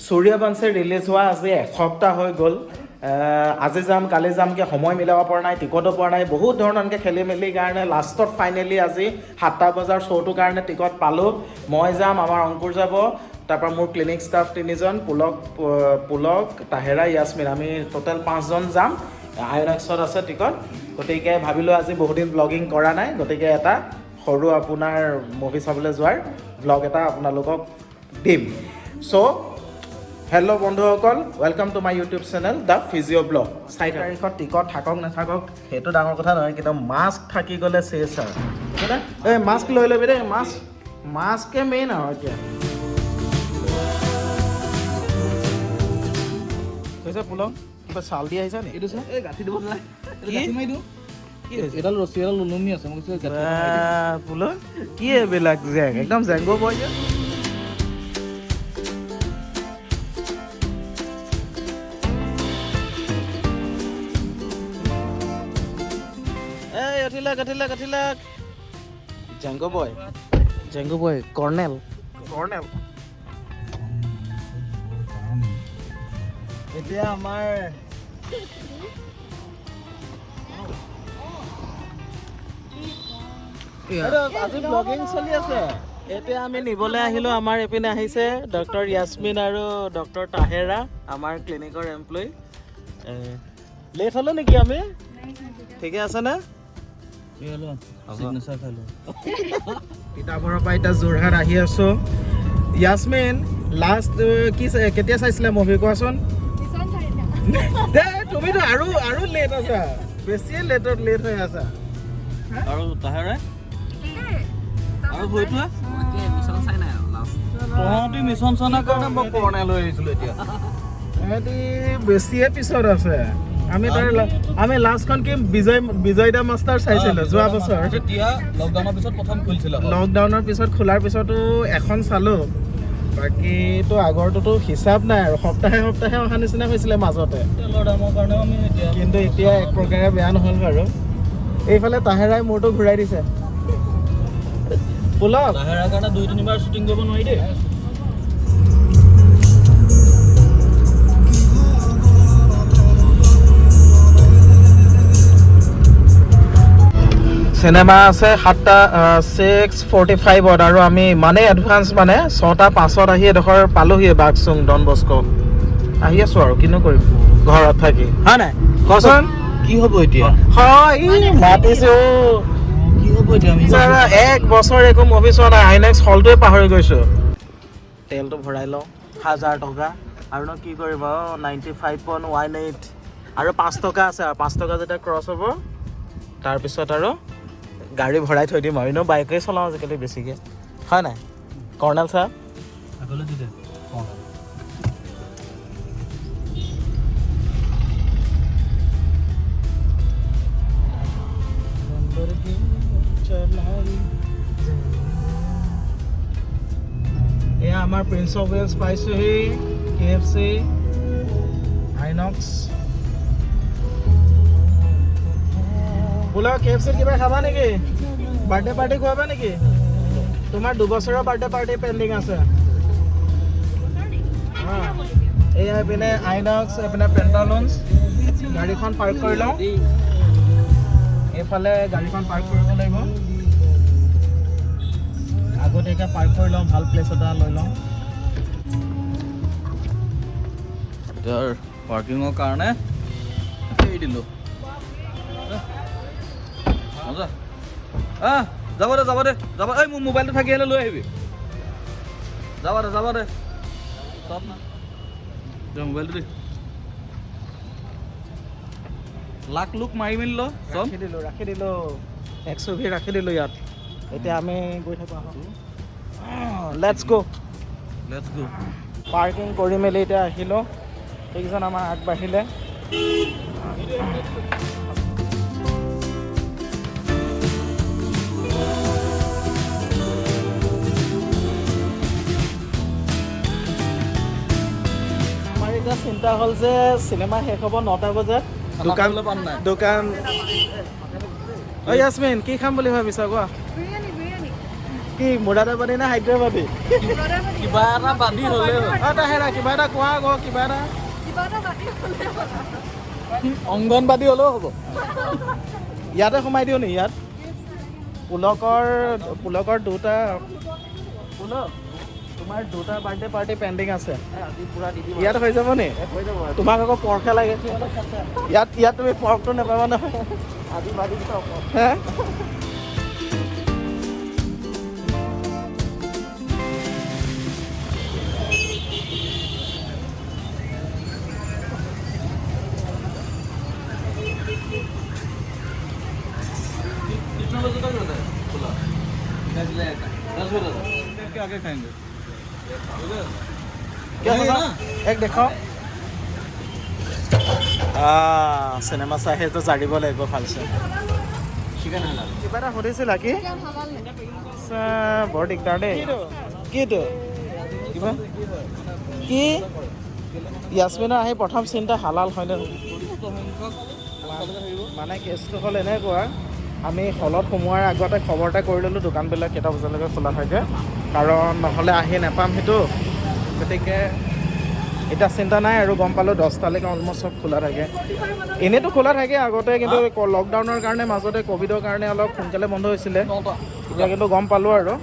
Suryavanshi release হোৱা আজি এসপ্তাহ হৈ গ'ল। আজি যাম কালি যামকৈ সময় মিলাব পৰা নাই, টিকটো পোৱা নাই, বহুত ধৰণৰ এনেকৈ খেলি মেলি কাৰণে লাষ্টত ফাইনেলি আজি 7টা বজাৰ শ্ব'টোৰ কাৰণে টিকট পালোঁ। মই যাম, আমাৰ অংকুৰ যাব, তাৰপৰা মোৰ ক্লিনিক ষ্টাফ 3জন, পুলক, তাহেৰা, ইয়াছমিন, আমি টোটেল 5জন যাম। আইনক্সত আছে টিকট। গতিকে ভাবিলোঁ আজি বহুদিন ব্লগিং কৰা নাই, গতিকে এটা সৰু আপোনাৰ মুভি চাবলৈ যোৱাৰ ব্লগ এটা আপোনালোকক দিম। চ' হেল্ল' বন্ধুসকল, welcome to my YouTube channel the physio' blog. 4 তাৰিখত টিকট থাকক নাথাকক সেইটো ডাঙৰ কথা নহয়, কিন্তু মাস্ক থাকি গ'লে চেছ আৰু এই মাস্ক লৈ ল'বি দেই, মাস্কে মেইন আৰু এতিয়া কৈছে পুলক কিবা চাল দি আহিছা নি? এইটো চা, এই গাঁঠি দিব নালাগে, গাঁঠি মাৰি দিওঁ। কি হৈছে? এডাল ৰছী এডাল ওলমি আছে, মই কৈছোঁ গাঁঠি মাৰি দিওঁ। পুলক কি এইবিলাক জেং, একদম জেংগো বয় যে। কাঠিলাক জেংগো বয় কৰ্ণেল এতিয়া আমাৰ আজি ব্লগিং চলি আছে। এতিয়া আমি নিবলৈ আহিলোঁ, আমাৰ এইপিনে আহিছে ডক্টৰ ইয়াছমিন আৰু ডক্টৰ তাহেৰা, আমাৰ ক্লিনিকৰ এমপ্লয়ী। লেট হ'লো নেকি আমি? ঠিকে আছেনে? তিতাবৰৰ পৰা এতিয়া যোৰহাট আহি আছো। ইয়াছমিন লাষ্ট কেতিয়া চাইছিলে মুভি কোৱাচোন? তুমিতো আৰু লেট আছা, বেছিয়ে লেট হৈ আছা। আৰু তাহেৰে আৰু ভৰিটোৱে তহঁতি মিছন চানাৰ কাৰণে মই কৰ্ণেল লৈ আহিছিলোঁ। এতিয়া সিহঁতি বেছিয়ে পিছত আছে। আমি লাষ্টখন কি বিজয় দা মাষ্টাৰ চাইছিলোঁ যোৱা বছৰ। তেতিয়া লকডাউনৰ পিছত প্ৰথম খুলিছিল। লকডাউনৰ পিছত খোলাৰ পিছতো এখন চালোঁ, বাকীতো আগৰটোতো হিচাপ নাই আৰু সপ্তাহে অহা নিচিনা হৈছিলে মাজতে। তেলৰ দামৰ কাৰণেও আমি কিন্তু এতিয়া এক প্ৰকাৰে বেয়া নহ'ল বাৰু। এইফালে তাহেৰাই মূৰটো ঘূৰাই দিছে। পুলক তাহেৰাৰ কাৰণে 2-3বাৰ শ্বুটিং কৰিব নোৱাৰি দেই। চিনেমা আছে 6:45 আৰু আমি ইমানেই এডভান্স, মানে 6:05 আহি এডোখৰ পালোহি বাগচুং ডন বস্কো। আহি আছো আৰু কিনো কৰিম ঘৰত থাকি, হয় নাই কচোন? কি হ'ব এতিয়া? মাতিছো কি হ'ব এতিয়া? 1 বছৰ একো মুভি চোৱা নাই, আইনেক্স হলটোৱে পাহৰি গৈছো। তেলটো ভৰাই লওঁ 1000 টকা, আৰুনো কি কৰিম আৰু 95.18 আৰু 5 টকা আছে। আৰু 5 টকা যেতিয়া ক্ৰছ হ'ব তাৰপিছত আৰু গাড়ী ভৰাই থৈ দিম আৰু। এনেও বাইকেই চলাওঁ আজিকালি বেছিকৈ, হয় নাই কৰ্ণেল ছাৰ? আগলৈ দি দে। এয়া আমাৰ প্ৰিন্স অফ ৱেলছ পাইছোহি, KFC, আইনক্স। বোলা KFCত কিবা খাবা নেকি? বাৰ্থডে পাৰ্টি খুৱাবা নেকি? তোমাৰ 2 বছৰৰ বাৰ্থডে পাৰ্টি পেণ্ডিং আছে। এয়া এইপিনে আইনক্স, এইপিনে পেণ্টালুন্স। গাড়ীখন পাৰ্ক কৰি লওঁ, এইফালে গাড়ীখন পাৰ্ক কৰিব লাগিব। আগতীয়াকৈ পাৰ্ক কৰি লওঁ, ভাল প্লেচ এটা লৈ লওঁ। এতিয়া পাৰ্কিঙৰ কাৰণে এৰি দিলোঁ। যাব দে। এই মোৰ মোবাইলটো থাকি আহিলে লৈ আহিবি। যাব দে চব না মোবাইলটো দি লোক মাৰি মেলি ল চব ৰাখি দিলোঁ XUV ৰাখি দিলোঁ ইয়াত। এতিয়া আমি গৈ থাকোঁ, লেটছ গ'। পাৰ্কিং কৰি মেলি এতিয়া আহিলোঁ। এইকেইজন আমাৰ আগবাঢ়িলে। এতিয়া চিন্তা হ'ল যে চিনেমা শেষ হ'ব 9টা বজাত, দোকান ইয়াছমিন কি খাম বুলি ভাবিছা কোৱা? কি মুৰাদাবাদী নে হায়দৰাবাদী কিবা এটা বান্ধি হ'লে হেৰা কিবা এটা কোৱা আকৌ কিবা এটা অংগনবাদী হ'লেও হ'ব ইয়াতে সোমাই দিওঁ নি ইয়াত পুলকৰ দুটা তোমাৰ দুটা বাৰ্থডে পাৰ্টি পেণ্ডিং আছে ইয়াত হৈ যাব নি তোমাক আকৌ পৰ্কহে লাগে ইয়াত তুমি পৰ্কটো নাপাবা নহয় হে आगे खाएंगे क्या एक देखो চিনেমা চাই তো জানিব লাগিব ভালছে কিবা এটা সুধিছিলা কি বৰ দিগদাৰ দেই কিটো কিবা কি ইয়াছমিনৰ আহি প্ৰথম চিন্তা হালাল হয়নে মানে কেছটো হ'ল এনেকুৱা আমি হলত সোমোৱাৰ আগতে খবৰ এটা কৰি ল'লোঁ দোকানবিলাক কেইটা বজালৈকে খোলা থাকে কাৰণ নহ'লে আহি নাপাম সেইটো গতিকে এতিয়া চিন্তা নাই আৰু গম পালোঁ 10টালৈকে অলমষ্ট চব খোলা থাকে এনেইতো খোলা থাকে আগতে কিন্তু লকডাউনৰ কাৰণে মাজতে ক'ভিডৰ কাৰণে অলপ সোনকালে বন্ধ হৈছিলে এতিয়া কিন্তু গম পালোঁ আৰু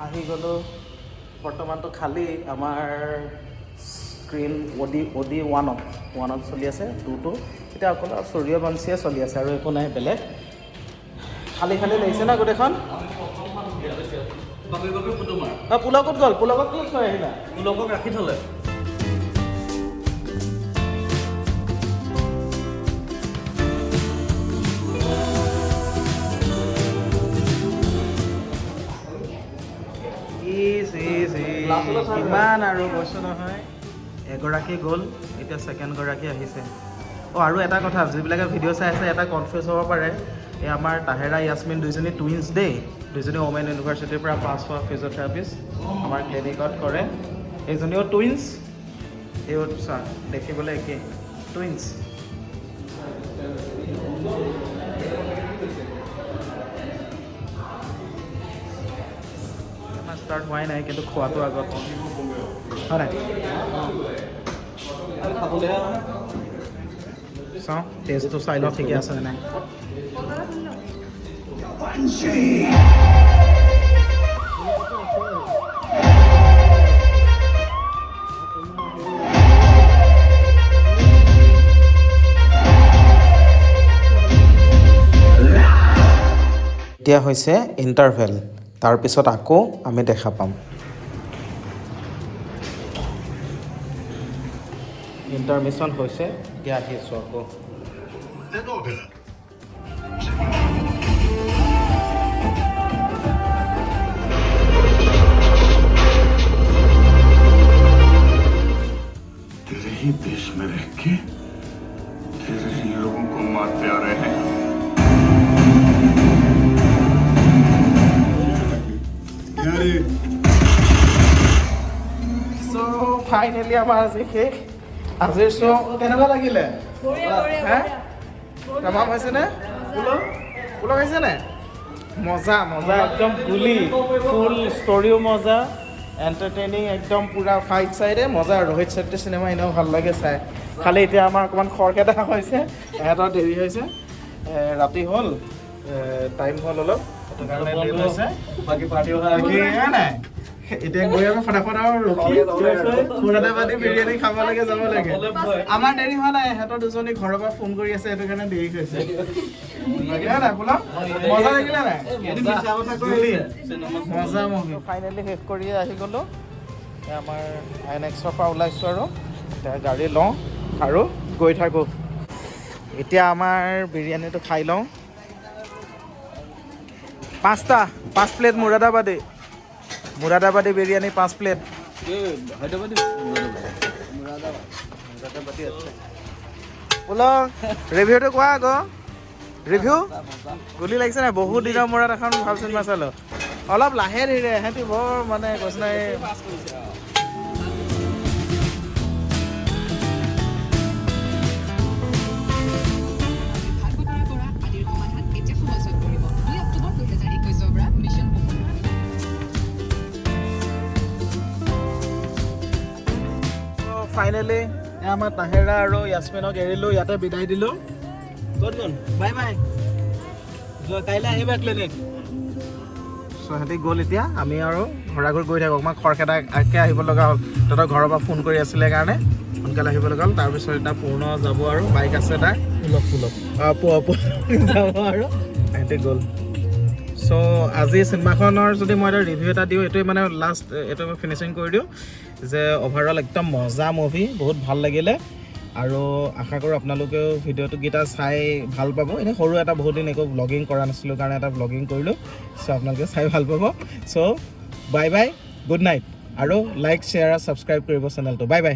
আহি গ'লোঁ বৰ্তমানটো খালী আমাৰ স্ক্ৰীন অডি ওৱানত চলি আছে 2টো এতিয়া অকল সূৰ্যবংশীয়ে চলি আছে আৰু একো নাই বেলেগ খালী লাগিছে না গোটেইখন পুলকত গ'ল পুলকত কি থৈ আহিলা পুলকক ৰাখি থ'লে কিমান আৰু কৈছোঁ নহয় এগৰাকী গ'ল এতিয়া ছেকেণ্ডগৰাকী আহিছে আৰু এটা কথা যিবিলাকে ভিডিঅ' চাই আছে এটা কনফিউজ হ'ব পাৰে এই আমাৰ তাহেৰা ইয়াছমিন দুইজনী টুইনছ দেই দুইজনী ওমেন ইউনিভাৰ্চিটিৰ পৰা পাছ হোৱা ফিজিঅ'থেৰাপিষ্ট আমাৰ ক্লিনিকত কৰে এইজনীও টুইনছ এইও চোৱা দেখিবলৈ একেই টুইনছ ষ্টাৰ্ট হোৱাই নাই কিন্তু খোৱাটো আগত হয় নাই চাওঁ টেষ্টটো চাই লওঁ ঠিকে আছে নে নাই এতিয়া হৈছে ইণ্টাৰভেল তাৰপিছত আকৌ আমি দেখা পাম ইণ্টাৰমিশ্যন হৈছে এতিয়া আহিছোঁ আকৌ तेरे ही देश में रह के तेरे ही लोगों को मारते आ रहे हैं So finally আমাৰ আজি শেষ আজিৰ শ্ব' কেনেকুৱা লাগিলে হে তামাম হৈছেনে পুলক হৈছেনে মজা একদম গুলি ফুল ষ্টৰিও মজা এণ্টাৰটেইনিং একদম পূৰা ফাইট চাইডে মজা ৰোহিত ছেট্টী চিনেমা এনেও ভাল লাগে চাই খালি এতিয়া আমাৰ অকণমান খৰখেদা হৈছে এহেঁতৰ দেৰি হৈছে ৰাতি হ'ল টাইম হ'ল অলপ সেইটো কাৰণে দেৰি হৈছে বাকী পাৰ্টি নাই এতিয়া গৈ আকৌ ফটাফট আৰু মুৰাদাবাদী বিৰিয়ানী খাব লাগে যাব লাগে আমাৰ দেৰি হোৱা নাই সিহঁতৰ দুজনী ঘৰৰ পৰা ফোন কৰি আছে সেইটো কাৰণে দেৰি হৈছে মজা লাগিলে নাই মজা মুভি ফাইনেলি শেষ কৰি আহি গ'লোঁ আমাৰ আইনেক্সৰ পৰা ওলাইছোঁ আৰু এতিয়া গাড়ী লওঁ আৰু গৈ থাকোঁ। এতিয়া আমাৰ বিৰিয়ানীটো খাই লওঁ। 5 প্লেট মুৰাদাবাদী বিৰিয়ানী 5 প্লেট। হায়দৰাবাদী বোলো ৰিভিউটো কোৱা আকৌ। ৰিভিউ গুলি লাগিছে নাই? বহুত দিনৰ মূৰত এখন ভাল চিনেমা চালোঁ। অলপ লাহে ধীৰে, সিহঁতি বৰ মানে কৈছে নাই। ফাইনেলি আমাৰ তাহেৰা আৰু য়াসমিনক এৰিলোঁ, ইয়াতে বিদায় দিলোঁ। ক'ত গ'ল? Bye bye. কাইলৈ আহিবা ক্লিনিক। চ' সিহঁতি গ'ল এতিয়া। আমি আৰু ঘৰাঘৰ গৈ থাকোঁ। অকণমান খৰখেদাকৈ আহিব লগা হ'ল। তহঁতৰ ঘৰৰ পৰা ফোন কৰি আছিলে কাৰণে সোনকালে আহিব লগা হ'ল। তাৰপিছত এতিয়া পূৰ্ণ যাব আৰু বাইক আছে তাৰ যাব আৰু সিহঁতি গ'ল। চ' আজি চিনেমাখনৰ যদি মই এটা ৰিভিউ এটা দিওঁ, এইটোৱে মানে লাষ্ট, এইটো মই ফিনিচিং কৰি দিওঁ যে অভাৰঅল একদম মজা মুভি, বহুত ভাল লাগিলে। আৰু আশা কৰোঁ আপোনালোকেও ভিডিঅ'টোকেইটা চাই ভাল পাব। এনেই সৰু এটা বহুত দিন একো ব্লগিং কৰা নাছিলোঁ কাৰণে এটা ব্লগিং কৰিলোঁ। চ' আপোনালোকে চাই ভাল পাব। চ' বাই বাই, গুড নাইট। আৰু লাইক, শ্বেয়াৰ আৰু ছাবস্ক্ৰাইব কৰিব চেনেলটো। Bye bye.